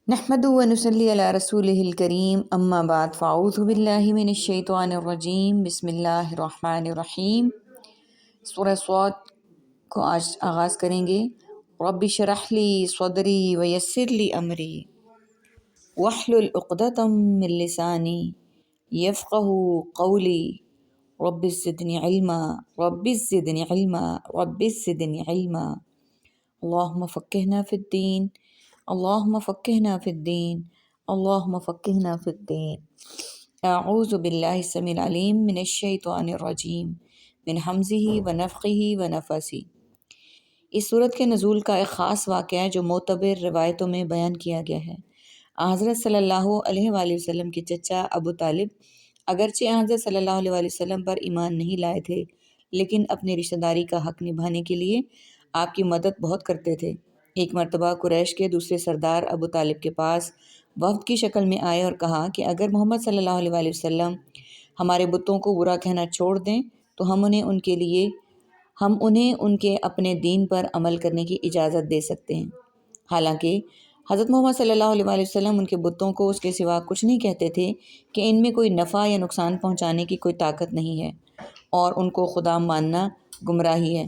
نحمدہ و نصلی علی رسولہ الکریم اما بعد فاعوذ باللہ من الشیطان الرجیم بسم اللہ الرحمن الرحیم۔ سورہ صاد کو آج آغاز کریں گے۔ رب اشرح لی صدری ویسر لی امری واحلل عقدۃ من لسانی یفقہوا قولی رب زدنی علما رب زدنی علما رب زدنی علما اللہم فقہنا فی الدین اللہم فقہنا فی الدین اللہم فقہنا فی الدین۔ اعوذ باللہ السمیع العلیم من الشیطان الرجیم من حمزہ ونفخہ ونفثہ۔ اس صورت کے نزول کا ایک خاص واقعہ ہے جو معتبر روایتوں میں بیان کیا گیا ہے۔ حضرت صلی اللہ علیہ وآلہ وسلم کے چچا ابو طالب اگرچہ حضرت صلی اللہ علیہ وآلہ وسلم پر ایمان نہیں لائے تھے، لیکن اپنی رشتہ داری کا حق نبھانے کے لیے آپ کی مدد بہت کرتے تھے۔ ایک مرتبہ قریش کے دوسرے سردار ابو طالب کے پاس وفد کی شکل میں آئے اور کہا کہ اگر محمد صلی اللہ علیہ وآلہ وسلم ہمارے بتوں کو برا کہنا چھوڑ دیں تو ہم انہیں ان کے اپنے دین پر عمل کرنے کی اجازت دے سکتے ہیں۔ حالانکہ حضرت محمد صلی اللہ علیہ وآلہ وسلم ان کے بتوں کو اس کے سوا کچھ نہیں کہتے تھے کہ ان میں کوئی نفع یا نقصان پہنچانے کی کوئی طاقت نہیں ہے اور ان کو خدا ماننا گمراہی ہے۔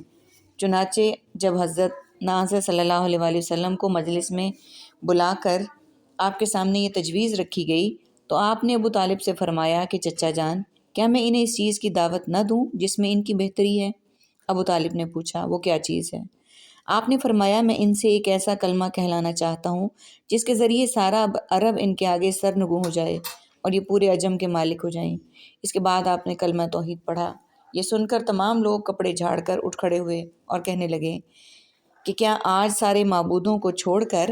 چنانچہ جب حضرت صلی اللہ علیہ وآلہ وسلم کو مجلس میں بلا کر آپ کے سامنے یہ تجویز رکھی گئی تو آپ نے ابو طالب سے فرمایا کہ چچا جان، کیا میں انہیں اس چیز کی دعوت نہ دوں جس میں ان کی بہتری ہے؟ ابو طالب نے پوچھا، وہ کیا چیز ہے؟ آپ نے فرمایا، میں ان سے ایک ایسا کلمہ کہلانا چاہتا ہوں جس کے ذریعے سارا عرب ان کے آگے سرنگوں ہو جائے اور یہ پورے عجم کے مالک ہو جائیں۔ اس کے بعد آپ نے کلمہ توحید پڑھا۔ یہ سن کر تمام لوگ کپڑے جھاڑ کر اٹھ کھڑے ہوئے اور کہنے لگے کہ کیا آج سارے معبودوں کو چھوڑ کر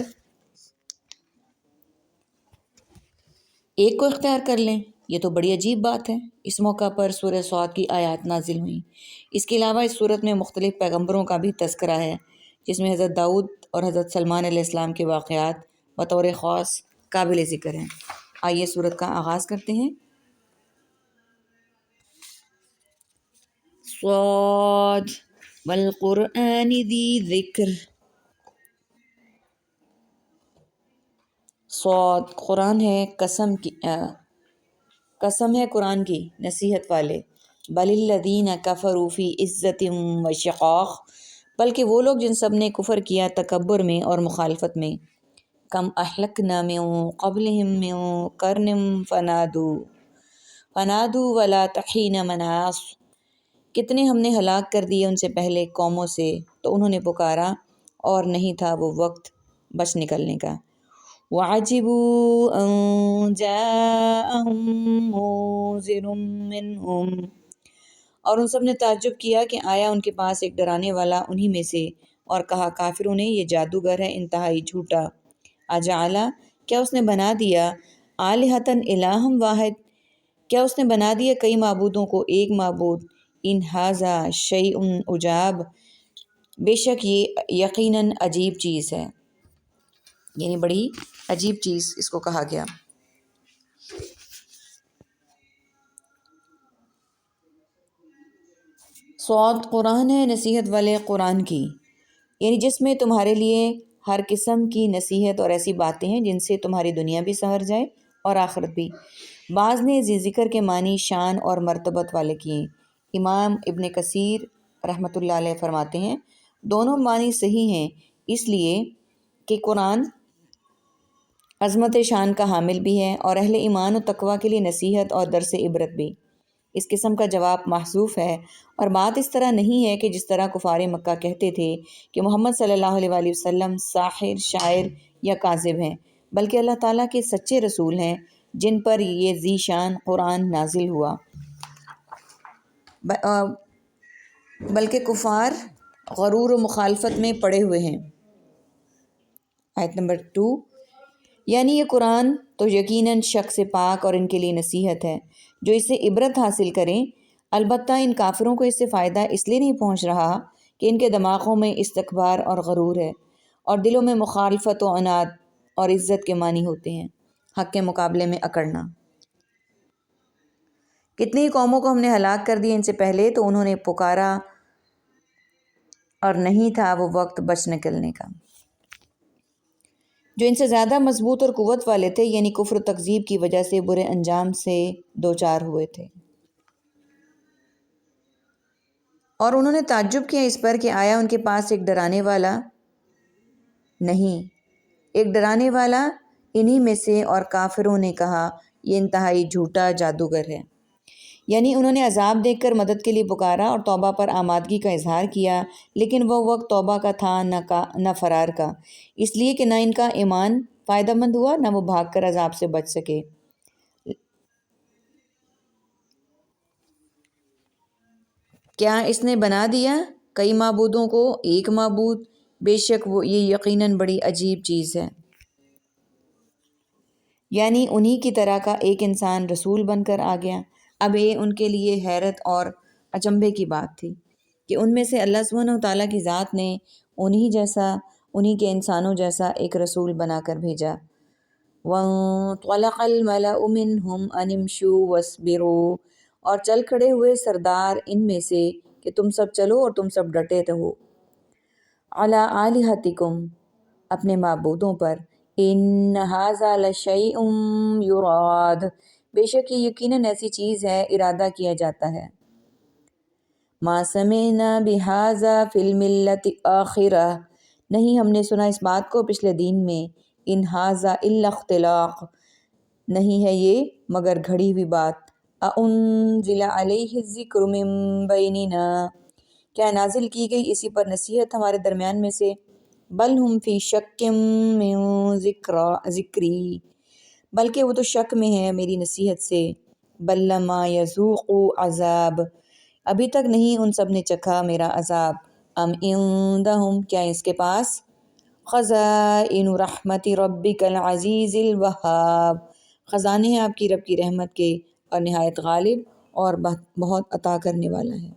ایک کو اختیار کر لیں؟ یہ تو بڑی عجیب بات ہے۔ اس موقع پر سورہ صاد کی آیات نازل ہوئیں۔ اس کے علاوہ اس صورت میں مختلف پیغمبروں کا بھی تذکرہ ہے، جس میں حضرت داؤد اور حضرت سلمان علیہ السلام کے واقعات بطور خاص قابل ذکر ہیں۔ آئیے صورت کا آغاز کرتے ہیں۔ صاد والقرآن ذی ذکر۔ صاد قرآن ہے، قسم ہے قرآن کی، نصیحت والے۔ بل الذین کفروا فی عزت و شقاق، بلکہ وہ لوگ جن سب نے کفر کیا تکبر میں اور مخالفت میں۔ کم اہلکنا من قبلہم من قرن فنادوا ولا تحین مناص، کتنے ہم نے ہلاک کر دیے ان سے پہلے قوموں سے تو انہوں نے پکارا اور نہیں تھا وہ وقت بچ نکلنے کا۔ وَعَجِبُوا أَن جَاءَهُم مُنذِرٌ مِّنْهُمْ، اور ان سب نے تعجب کیا کہ آیا ان کے پاس ایک ڈرانے والا انہی میں سے، اور کہا کافروں نے یہ جادوگر ہے انتہائی جھوٹا۔ اجعل، کیا اس نے بنا دیا، آلہۃ الہم واحد، کیا اس نے بنا دیا کئی معبودوں کو ایک معبود؟ ان ھذا شیء عجاب، بے شک یہ یقیناً عجیب چیز ہے، یعنی بڑی عجیب چیز اس کو کہا گیا۔ صاد قرآن ہے، نصیحت والے قرآن کی، یعنی جس میں تمہارے لیے ہر قسم کی نصیحت اور ایسی باتیں ہیں جن سے تمہاری دنیا بھی سنور جائے اور آخرت بھی۔ بعض نے ذی ذکر کے معنی شان اور مرتبت والے کیے۔ امام ابن کثیر رحمۃ اللہ علیہ فرماتے ہیں دونوں معنی صحیح ہیں، اس لیے کہ قرآن عظمت شان کا حامل بھی ہے اور اہل ایمان و تقوی کے لیے نصیحت اور درس عبرت بھی۔ اس قسم کا جواب محذوف ہے، اور بات اس طرح نہیں ہے کہ جس طرح کفار مکہ کہتے تھے کہ محمد صلی اللہ علیہ وآلہ وسلم ساحر، شاعر یا کاذب ہیں، بلکہ اللہ تعالیٰ کے سچے رسول ہیں جن پر یہ ذی شان قرآن نازل ہوا۔ بلکہ کفار غرور و مخالفت میں پڑے ہوئے ہیں۔ آیت نمبر 2، یعنی یہ قرآن تو یقیناً شک سے پاک اور ان کے لیے نصیحت ہے جو اس سے عبرت حاصل کریں، البتہ ان کافروں کو اس سے فائدہ اس لیے نہیں پہنچ رہا کہ ان کے دماغوں میں استکبار اور غرور ہے اور دلوں میں مخالفت و عناد اور عزت کے معنی ہوتے ہیں، حق کے مقابلے میں اکڑنا۔ کتنی ہی قوموں کو ہم نے ہلاک کر دیا ان سے پہلے تو انہوں نے پکارا اور نہیں تھا وہ وقت بچ نکلنے کا۔ جو ان سے زیادہ مضبوط اور قوت والے تھے، یعنی کفر و تکذیب کی وجہ سے برے انجام سے دوچار ہوئے تھے۔ اور انہوں نے تعجب کیا اس پر کہ آیا ان کے پاس ایک ڈرانے والا نہیں۔ ایک ڈرانے والا انہی میں سے، اور کافروں نے کہا یہ انتہائی جھوٹا جادوگر ہے۔ یعنی انہوں نے عذاب دیکھ کر مدد کے لیے پکارا اور توبہ پر آمادگی کا اظہار کیا، لیکن وہ وقت توبہ کا تھا نہ فرار کا، اس لیے کہ نہ ان کا ایمان فائدہ مند ہوا، نہ وہ بھاگ کر عذاب سے بچ سکے۔ کیا اس نے بنا دیا کئی معبودوں کو ایک معبود؟ بے شک وہ یہ یقیناً بڑی عجیب چیز ہے۔ یعنی انہی کی طرح کا ایک انسان رسول بن کر آ گیا۔ اب یہ ان کے لیے حیرت اور اچنبھے کی بات تھی کہ ان میں سے اللہ سبحانہ و تعالیٰ کی ذات نے انہی کے انسانوں جیسا ایک رسول بنا کر بھیجا۔ وَانطَلَقَ الْمَلَأُ مِنْهُمْ أَنِ امْشُوا وَاصْبِرُوا، اور چل کھڑے ہوئے سردار ان میں سے کہ تم سب چلو اور تم سب ڈٹے رہو، عَلَىٰ آلِهَتِكُمْ، اپنے معبودوں پر، إِنَّ هَٰذَا لَشَيْءٌ يُرَادُ، بے شک یہ یقیناً ایسی چیز ہے ارادہ کیا جاتا ہے۔ مَا سَمِعْنَا بِهَٰذَا فِي الْمِلَّةِ الْآخِرَةِ، نہیں ہم نے سنا اس بات کو پچھلے دین میں، إِنْ هَٰذَا إِلَّا اخْتِلَاقٌ، نہیں ہے یہ مگر گھڑی ہوئی بات۔ أَأُنزِلَ عَلَيْهِ الذِّكْرُ مِن بَيْنِنَا، کیا نازل کی گئی اسی پر نصیحت ہمارے درمیان میں سے؟ بل ہم فی شک من ذکری، بلکہ وہ تو شک میں ہے میری نصیحت سے۔ بل لما یذوقوا عذاب، ابھی تک نہیں ان سب نے چکھا میرا عذاب۔ ام عندہم، کیا اس کے پاس خزائن رحمت ربک العزیز الوہاب، خزانے ہیں آپ کی رب کی رحمت کے اور نہایت غالب اور بہت عطا کرنے والا ہے۔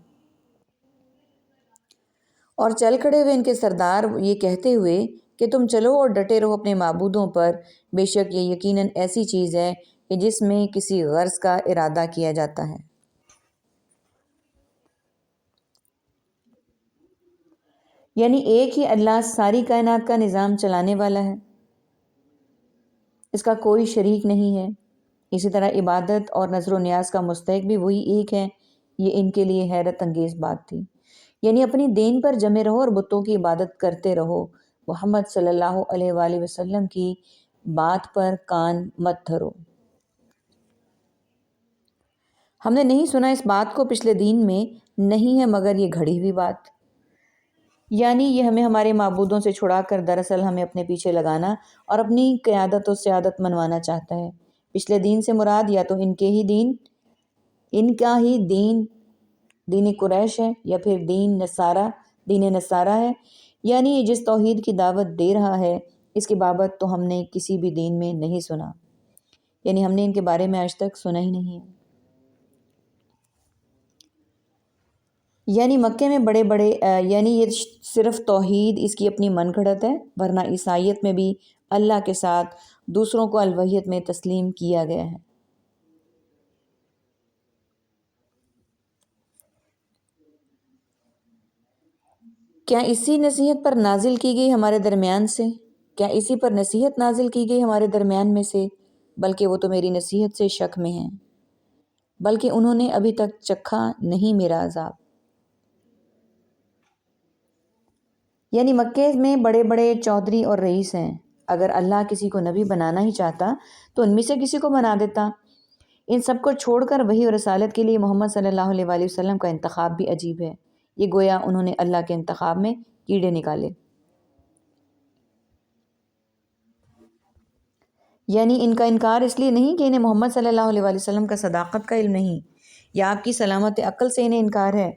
اور چل کھڑے ہوئے ان کے سردار یہ کہتے ہوئے کہ تم چلو اور ڈٹے رہو اپنے معبودوں پر، بے شک یہ یقیناً ایسی چیز ہے کہ جس میں کسی غرض کا ارادہ کیا جاتا ہے۔ یعنی ایک ہی اللہ ساری کائنات کا نظام چلانے والا ہے، اس کا کوئی شریک نہیں ہے۔ اسی طرح عبادت اور نظر و نیاز کا مستحق بھی وہی ایک ہے۔ یہ ان کے لیے حیرت انگیز بات تھی۔ یعنی اپنی دین پر جمے رہو اور بتوں کی عبادت کرتے رہو، محمد صلی اللہ علیہ وآلہ وسلم کی بات پر کان مت دھرو۔ ہم نے نہیں سنا اس بات کو پچھلے دین میں، نہیں ہے مگر یہ گھڑی ہوئی بات۔ یعنی یہ ہمیں ہمارے معبودوں سے چھڑا کر دراصل ہمیں اپنے پیچھے لگانا اور اپنی قیادت و سیادت منوانا چاہتا ہے۔ پچھلے دین سے مراد یا تو ان کا ہی دین قریش ہے، یا پھر دین نصارہ ہے۔ یعنی یہ جس توحید کی دعوت دے رہا ہے اس کی بابت تو ہم نے کسی بھی دین میں نہیں سنا، یعنی ہم نے ان کے بارے میں آج تک سنا ہی نہیں ہے۔ یعنی مکے میں یعنی یہ صرف توحید اس کی اپنی من گھڑت ہے، ورنہ عیسائیت میں بھی اللہ کے ساتھ دوسروں کو الوہیت میں تسلیم کیا گیا ہے۔ کیا اسی نصیحت پر نازل کی گئی ہمارے درمیان سے؟ کیا اسی پر نصیحت نازل کی گئی ہمارے درمیان میں سے؟ بلکہ وہ تو میری نصیحت سے شک میں ہیں، بلکہ انہوں نے ابھی تک چکھا نہیں میرا عذاب۔ یعنی مکے میں بڑے بڑے چودھری اور رئیس ہیں، اگر اللہ کسی کو نبی بنانا ہی چاہتا تو ان میں سے کسی کو بنا دیتا۔ ان سب کو چھوڑ کر وحی اور رسالت کے لیے محمد صلی اللہ علیہ وآلہ وسلم کا انتخاب بھی عجیب ہے۔ یہ گویا انہوں نے اللہ کے انتخاب میں کیڑے نکالے۔ یعنی ان کا انکار اس لیے نہیں کہ انہیں محمد صلی اللہ علیہ وآلہ وسلم کا صداقت کا علم نہیں یا آپ کی سلامت عقل سے انہیں انکار ہے،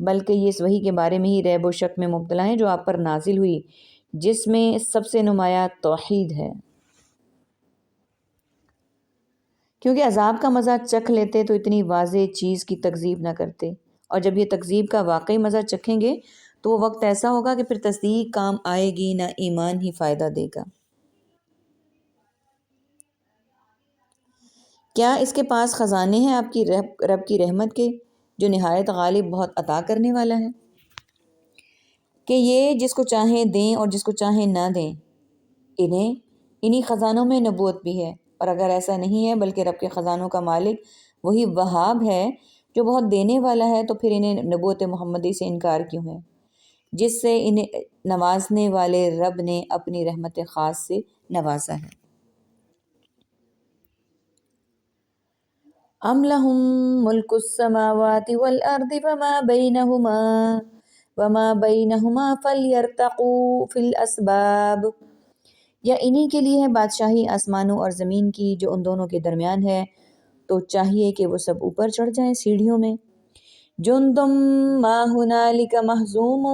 بلکہ یہ اس وحی کے بارے میں ہی ریب و شک میں مبتلا ہیں جو آپ پر نازل ہوئی، جس میں سب سے نمایاں توحید ہے۔ کیونکہ عذاب کا مزہ چکھ لیتے تو اتنی واضح چیز کی تکذیب نہ کرتے، اور جب یہ تکذیب کا واقعی مزہ چکھیں گے تو وہ وقت ایسا ہوگا کہ پھر تصدیق کام آئے گی نہ ایمان ہی فائدہ دے گا۔ کیا اس کے پاس خزانے ہیں آپ کی رب کی رحمت کے جو نہایت غالب بہت عطا کرنے والا ہے، کہ یہ جس کو چاہیں دیں اور جس کو چاہیں نہ دیں، انہیں انہی خزانوں میں نبوت بھی ہے، اور اگر ایسا نہیں ہے بلکہ رب کے خزانوں کا مالک وہی وہاب ہے جو بہت دینے والا ہے، تو پھر انہیں نبوت محمدی سے انکار کیوں ہے جس سے انہیں نوازنے والے رب نے اپنی رحمت خاص سے نوازا ہے۔ ام لہم ملک السماوات والارض وما بینہما فلیرتقوا فی الاسباب، یا انہی کے لیے ہے بادشاہی آسمانوں اور زمین کی جو ان دونوں کے درمیان ہے، تو چاہیے کہ وہ سب اوپر چڑھ جائیں سیڑھیوں میں۔ جندم ما ہنالک مہزوم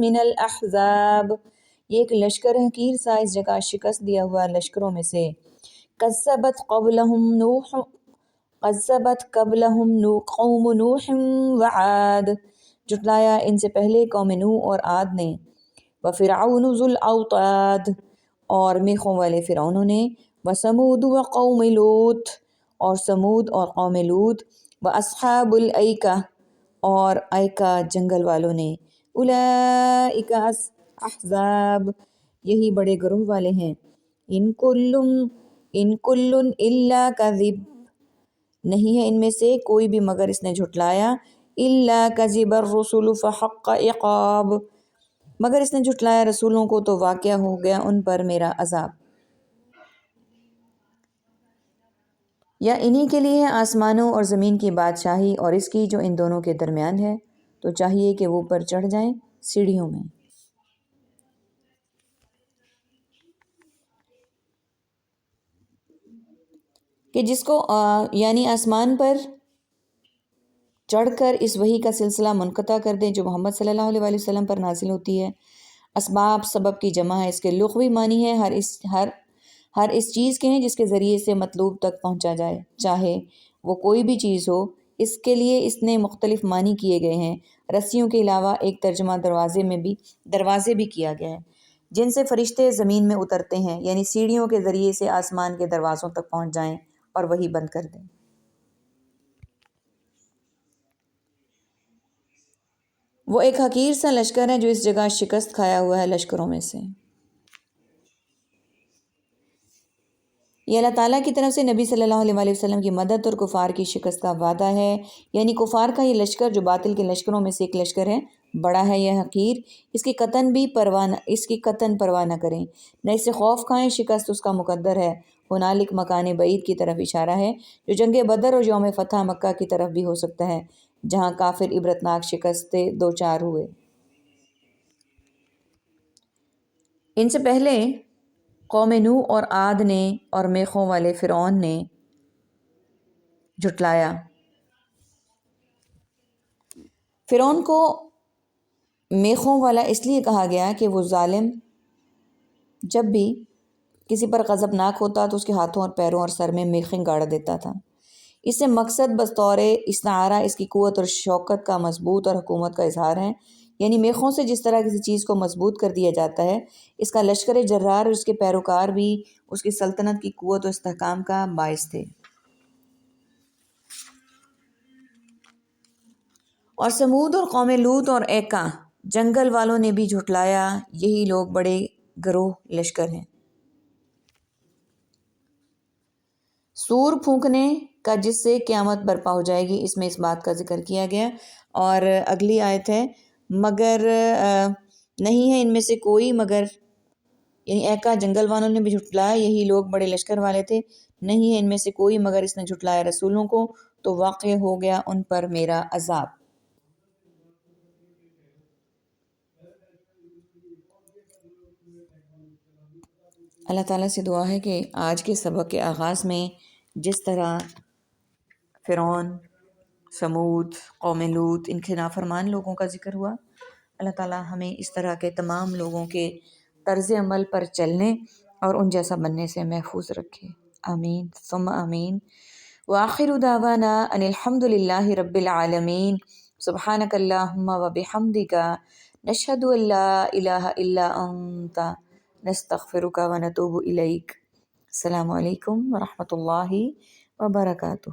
من الاحزاب، یہ ایک لشکر حقیر سا اس جگہ شکست دیا ہوا لشکروں میں سے۔ قذبت قبلہم قوم نوح وعاد، جھٹلایا ان سے پہلے قوم نوح اور عاد نے، وفرعون ذو الاوطاد، اور میخوں والے فرعونوں نے، وثمود وقوم لوط، اور سمود اور قوم لوط، واصحاب الایکہ، اور ایکہ جنگل والوں نے، اولئک احزاب، یہی بڑے گروہ والے ہیں۔ ان کل الا کذب، نہیں ہے ان میں سے کوئی بھی مگر اس نے جھٹلایا، الا کذب الرسل فحق عقاب، مگر اس نے جھٹلایا رسولوں کو تو واقع ہو گیا ان پر میرا عذاب۔ یا انہی کے لیے ہے آسمانوں اور زمین کی بادشاہی اور اس کی جو ان دونوں کے درمیان ہے، تو چاہیے کہ وہ اوپر چڑھ جائیں سیڑھیوں میں۔ کہ جس کو یعنی آسمان پر چڑھ کر اس وحی کا سلسلہ منقطع کر دیں جو محمد صلی اللہ علیہ وآلہ وسلم پر نازل ہوتی ہے۔ اسباب سبب کی جمع ہے، اس کے لغوی معنی ہے ہر اس چیز کے ہیں جس کے ذریعے سے مطلوب تک پہنچا جائے، چاہے وہ کوئی بھی چیز ہو۔ اس کے لیے اس نے مختلف معنی کیے گئے ہیں۔ رسیوں کے علاوہ ایک ترجمہ دروازے بھی کیا گیا ہے جن سے فرشتے زمین میں اترتے ہیں، یعنی سیڑھیوں کے ذریعے سے آسمان کے دروازوں تک پہنچ جائیں اور وہی بند کر دیں۔ وہ ایک حقیر سا لشکر ہے جو اس جگہ شکست کھایا ہوا ہے لشکروں میں سے۔ یہ اللہ تعالیٰ کی طرف سے نبی صلی اللہ علیہ وآلہ وسلم کی مدد اور کفار کی شکست کا وعدہ ہے، یعنی کفار کا یہ لشکر جو باطل کے لشکروں میں سے ایک لشکر ہے، بڑا ہے یہ حقیر، اس کی قطن پرواہ نہ کریں، نہ اس سے خوف کھائیں، شکست اس کا مقدر ہے۔ ہنالک مکان بعید کی طرف اشارہ ہے جو جنگ بدر اور یوم فتح مکہ کی طرف بھی ہو سکتا ہے، جہاں کافر عبرتناک شکست دوچار ہوئے۔ ان سے پہلے قوم نوح اور عاد نے اور میخوں والے فرعون نے جھٹلایا۔ فرعون کو میخوں والا اس لیے کہا گیا کہ وہ ظالم جب بھی کسی پر غضبناک ہوتا تو اس کے ہاتھوں اور پیروں اور سر میں میخیں گاڑ دیتا تھا۔ اس سے مقصد بطور استعارہ اس کی قوت اور شوکت کا مضبوط اور حکومت کا اظہار ہے، یعنی میخوں سے جس طرح کسی چیز کو مضبوط کر دیا جاتا ہے، اس کا لشکر جرار اور اس کے پیروکار بھی اس کی سلطنت کی قوت و استحکام کا باعث تھے۔ اور سمود اور قوم لوط اور ایکا جنگل والوں نے بھی جھٹلایا، یہی لوگ بڑے گروہ لشکر ہیں۔ سور پھونکنے کا جس سے قیامت برپا ہو جائے گی، اس میں اس بات کا ذکر کیا گیا۔ اور اگلی آیت ہے، مگر نہیں ہے ان میں سے کوئی مگر، یعنی ایکا جنگل والوں نے بھی جھٹلایا، یہی لوگ بڑے لشکر والے تھے، نہیں ہے ان میں سے کوئی مگر اس نے جھٹلایا رسولوں کو تو واقع ہو گیا ان پر میرا عذاب۔ اللہ تعالیٰ سے دعا ہے کہ آج کے سبق کے آغاز میں جس طرح فرعون، سمود، قوم لوط، ان کے نافرمان لوگوں کا ذکر ہوا، اللہ تعالیٰ ہمیں اس طرح کے تمام لوگوں کے طرز عمل پر چلنے اور ان جیسا بننے سے محفوظ رکھے، آمین ثم آمین۔ وآخر دعوانا ان الحمد للہ رب العالمین، سبحانک اللہم وبحمدک، نشہد ان لا الہ الا انت، نستغفرک ونتوب الیک۔ السلام علیکم ورحمۃ اللہ وبرکاتہ۔